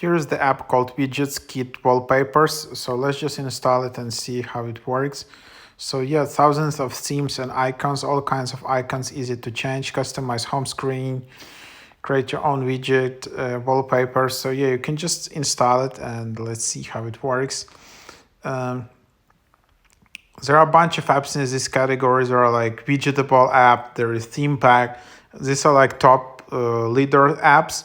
Here's the app called Widgets Kit Wallpapers. So let's just install it and see how it works. So yeah, thousands of themes and icons, all kinds of icons, easy to change, customize home screen, create your own widget, wallpapers. So yeah, you can just install it and let's see how it works. There are a bunch of apps in this category. There are like widgetable app, there is theme pack. These are like top leader apps.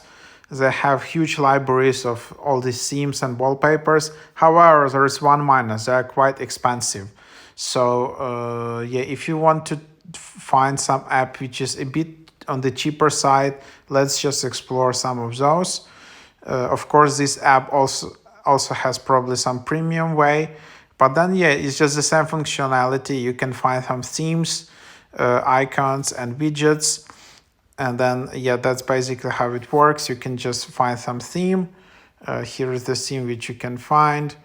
They have huge libraries of all these themes and wallpapers. However, there is one minus: they are quite expensive. So yeah, if you want to find some app which is a bit on the cheaper side, let's just explore some of those. Of course, this app also has probably some premium way, but then yeah, it's just the same functionality. You can find some themes, icons, and widgets. And then, yeah, that's basically how it works. You can just find some theme. Here is the theme which you can find.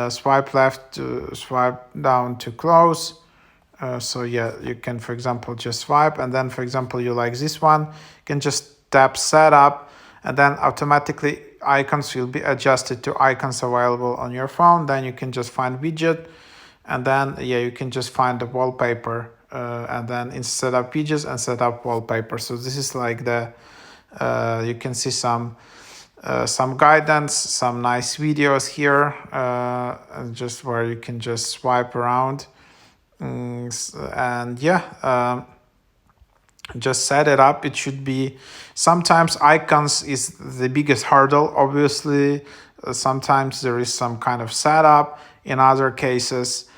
Swipe left to swipe down to close. So yeah, you can, for example, just swipe. And then, for example, you like this one. You can just tap setup. And then automatically icons will be adjusted to icons available on your phone. Then you can just find widget. And then, yeah, you can just find the wallpaper. And then set up widgets and set up wallpaper. So this is like the you can see some guidance, some nice videos here, just where you can just swipe around, and yeah, just set it up. It should be, sometimes icons is the biggest hurdle, obviously. Sometimes there is some kind of setup. In other cases,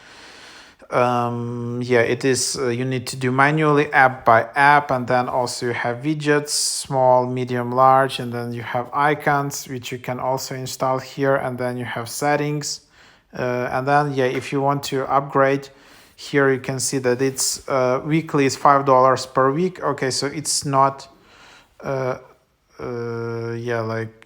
yeah, it is, you need to do manually app by app. And then also you have widgets, small, medium, large, and then you have icons, which you can also install here. And then you have settings, and then yeah, if you want to upgrade, here you can see that it's weekly is $5 per week. Okay, so it's not yeah, like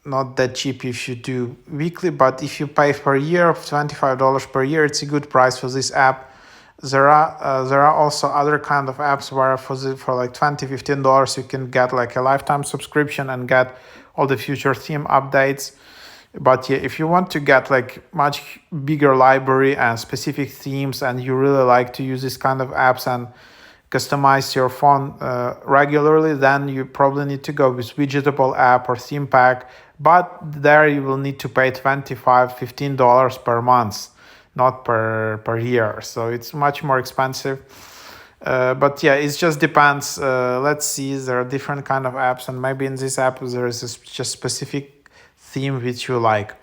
not that cheap if you do weekly, but if you pay per year, $25 per year, it's a good price for this app. There are also other kind of apps where for like $15 you can get like a lifetime subscription and get all the future theme updates. But yeah, if you want to get like much bigger library and specific themes, and you really like to use this kind of apps and customize your phone regularly, then you probably need to go with widgetable app or theme pack. But there you will need to pay $15 per month, not per year. So it's much more expensive. But yeah, it just depends. Let's see, there are different kind of apps, and maybe in this app there is just specific theme which you like.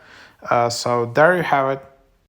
So there you have it.